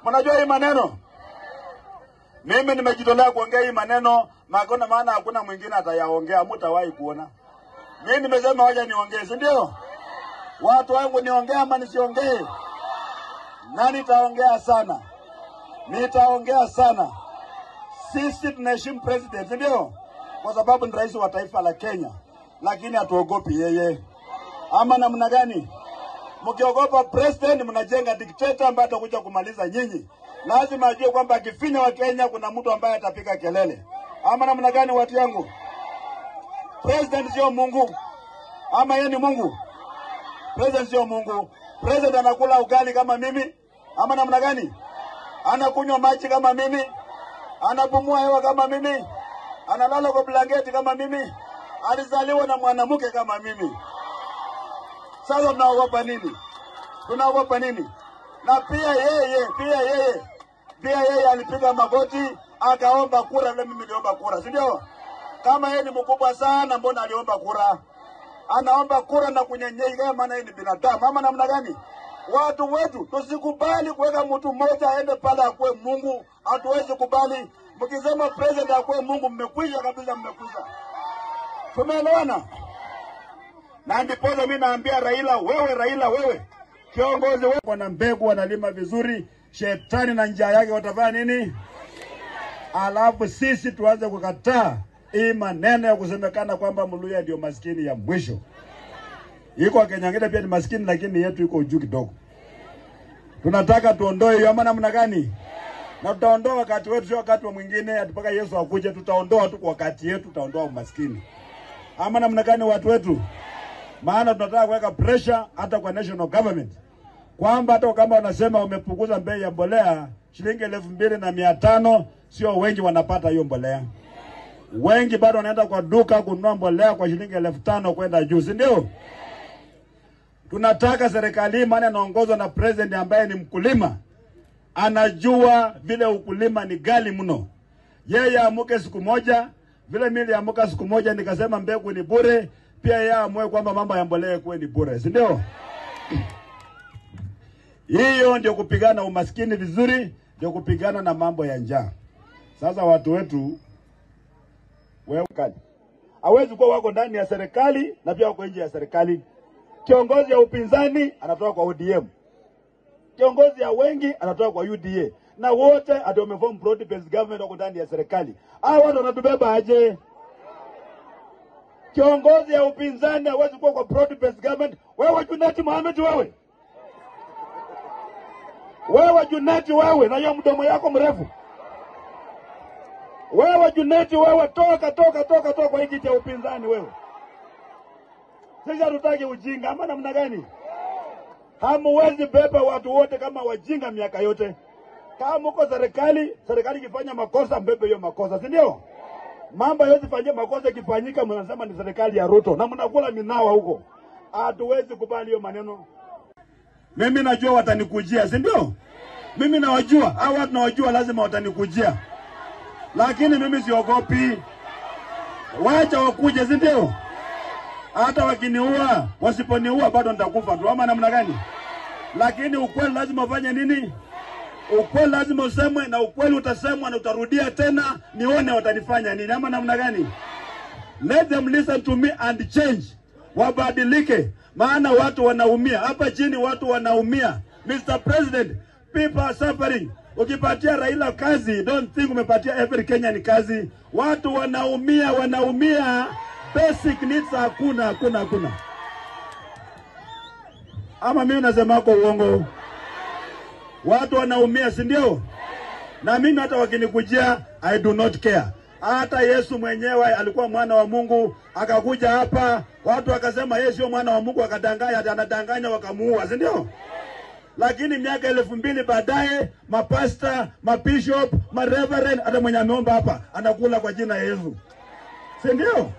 Mnajua hii maneno? Mimi nimejitolea kuongea hii maneno, maana hakuna mwingine atayaongea, mtawahi kuona. Mimi nimesema waje niongee, si ndio? Watu wangu niongee ama nisiongee? Na nitaongea sana. Nitaongea sana. Sisi tunaheshimu president, si ndio? Kwa sababu ni rais wa taifa la Kenya. Lakini hatuogopi yeye. Ama namna gani? Mkiogopa president mnajenga dictator ambaye atakuja kumaliza nyinyi. Lazima ajue kwamba akifinya wa Kenya kuna mtu ambaye atapiga kelele. Ama namna gani watu yangu? President sio Mungu. Ama yeye ni Mungu? President sio Mungu. President anakula ugali kama mimi. Ama namna gani? Anakunywa maji kama mimi. Anapumua hewa kama mimi. Analala kwa blanketi kama mimi. Alizaliwa na mwanamke kama mimi. Sasa tunaogopa nini? Tunaogopa nini? Na pia yeye alipiga magoti akaomba kura na mimi niliomba kura, si ndio? Kama yeye ni mkubwa sana, mbona aliomba kura? Anaomba kura na kunyenyekea, maana yeye ni binadamu. Ama namna gani? Watu wetu tusikubali kuweka mtu mmoja aende pale akue Mungu. Hatuwezi kubali. Mkisema president akue Mungu, mmekwisha kabisa, mmekwisha. Tumeelewana? Na ndipo mimi naambia Raila, wewe kiongozi wewe, wana mbegu wanalima vizuri, shetani na njaa yake watafanya nini? Alafu sisi tuanze kukataa hii maneno ya kusemekana kwamba Mluya ndio maskini ya mwisho. Iko Kenya ngine pia ni maskini, lakini yetu iko juu kidogo. Tunataka tuondoe hiyo. Ama namna gani? Na tutaondoa wakati wetu, sio wakati wa mwingine, atupaka Yesu akuje. Tutaondoa tu kwa wakati yetu, tutaondoa umaskini. Ama namna gani watu wetu? Maana tunataka kuweka pressure hata kwa national government kwamba hata kama wanasema wamepunguza bei ya mbolea shilingi 2,500, sio wengi wanapata hiyo mbolea. Wengi bado wanaenda kwa duka kununua mbolea kwa shilingi 5,000 kwenda juu, si ndio? Tunataka serikali, maana inaongozwa na president ambaye ni mkulima, anajua vile ukulima ni ghali mno. Yeye amuke siku moja, vile mimi niliamuka siku moja nikasema mbegu ni bure, pia yeye amue kwamba mambo ya mbolea kuwe ni bure, si ndio? Hiyo ndio kupigana umaskini vizuri, ndio kupigana na mambo ya njaa. Sasa watu wetu, wewe kali, hawezi kuwa wako ndani ya serikali na pia wako nje ya serikali. Kiongozi ya upinzani anatoka kwa ODM. Kiongozi ya wengi anatoka kwa UDA. Na wote ndio wameform broad based government wako ndani ya serikali. Hao watu wanatubeba aje? Kiongozi ya upinzani hawezi kuwa kwa broad based government. Wewe Junati Mohamed wewe. Wewe Junati wewe na hiyo mdomo yako mrefu. Wewe Junati wewe, toka kwa hiki cha upinzani wewe. Sisi hatutaki ujinga. Ama namna gani? Hamuwezi beba watu wote kama wajinga miaka yote. Kama uko serikali ikifanya makosa mbebe hiyo makosa, si ndio? Mambo yote fanyia makosa ikifanyika mnasema ni serikali ya Ruto na mnakula minawa huko. Hatuwezi kubali hiyo maneno. Mimi najua watanikujia, si ndio? Mimi nawajua, hao watu nawajua, lazima watanikujia. Lakini mimi siogopi. Wacha wakuje, si ndio? Hata wakiniua, wasiponiua bado nitakufa tu. Ama namna gani? Lakini ukweli lazima ufanye nini? Ukweli lazima usemwe, na ukweli utasemwa na utarudia tena nione watanifanya nini. Ama namna gani? Let them listen to me and change. Wabadilike. Maana watu wanaumia. Hapa chini watu wanaumia. Mr. President, people are suffering. Ukipatia Raila kazi, don't think umepatia every Kenyan kazi. Watu wanaumia. Basic needs hakuna. Ama mimi nasema kwa uongo? Watu wanaumia, si ndio? Na mimi hata wakinikujia, I do not care. Hata Yesu mwenyewe alikuwa mwana wa Mungu, akakuja hapa, watu wakasema yeye sio mwana wa Mungu, akadanganya, anadanganya wakamuua, si ndio? Lakini miaka 2000 baadaye, mapasta, mabishop, mareverend, hata mwenye ameomba hapa anakula kwa jina la Yesu. Si ndio?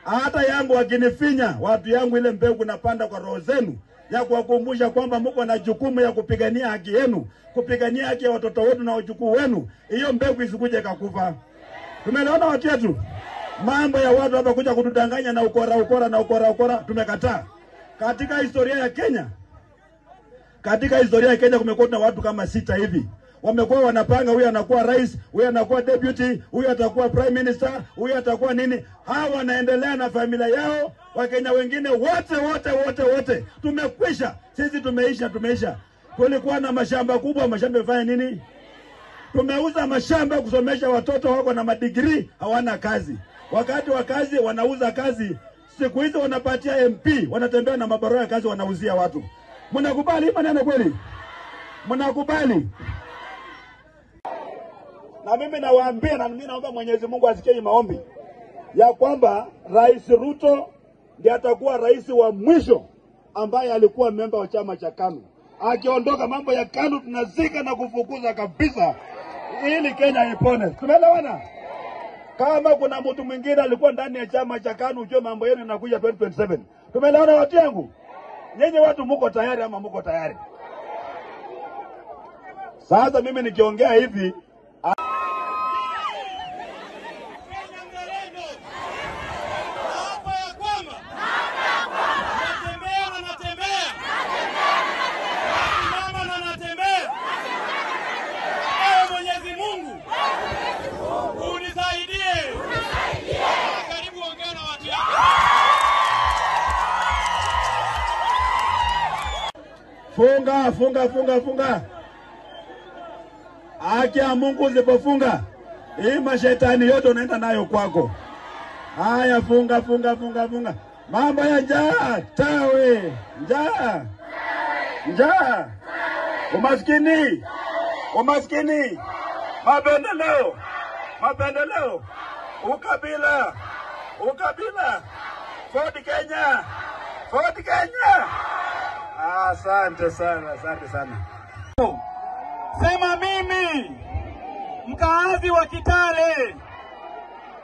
Hata yangu wakinifinya, watu yangu ile mbegu napanda kwa roho zenu ya kuwakumbusha kwamba mko na jukumu ya kupigania haki yenu, kupigania haki ya watoto wetu na wajukuu wenu. Hiyo mbegu isikuje kakufa. Tumeona watu wetu. Mambo ya watu hapa kuja kutudanganya na ukora tumekataa. Katika historia ya Kenya Katika historia ya Kenya kumekuwa na watu kama 6 hivi. Wamekuwa wanapanga, huyu anakuwa rais, huyu anakuwa deputy, huyu atakuwa prime minister, huyu atakuwa nini. Hawa wanaendelea na familia yao. Wakenya wengine wote tumekwisha. Sisi tumeisha. Tulikuwa na mashamba kubwa, mashamba yafanya nini? Tumeuza mashamba kusomesha watoto wako na madigrii, hawana kazi. Wakati wa kazi wanauza kazi. Siku hizi wanapatia MP, wanatembea na mabarua ya kazi wanauzia watu. Mnakubali hii maneno kweli? Mnakubali? Na mimi nawaambia, na mimi naomba Mwenyezi Mungu asikie maombi ya kwamba Rais Ruto ndiye atakuwa rais wa mwisho ambaye alikuwa memba wa chama cha KANU. Akiondoka mambo ya KANU tunazika na kufukuza kabisa ili Kenya ipone. Tumeelewana? Kama kuna mtu mwingine alikuwa ndani ya chama cha KANU, ujue mambo yenu yanakuja 2027. Tumeelewana watu yangu? Nyinyi watu mko tayari ama mko tayari? Sasa mimi nikiongea hivi funga. Haki ya Mungu usipofunga, hii mashetani yote unaenda nayo kwako. Haya, funga. Mambo ya njaa, tawe, njaa. Umaskini. Mapendeleo. Ukabila. Ford Kenya. Asante sana. Sema mimi mkaazi wa Kitale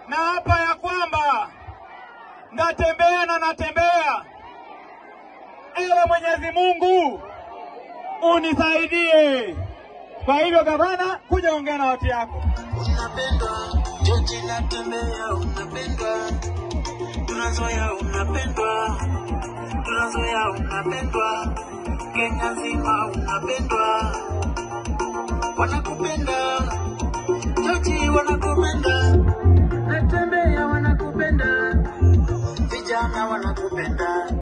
na hapa ya kwamba natembea. Ewe Mwenyezi Mungu unisaidie. Kwa hivyo gavana, kuja ongea na watu yako. Unapendwa, George natembea, unapendwa. Tunazoea unapendwa. Kenya nzima unapendwa. Wanakupenda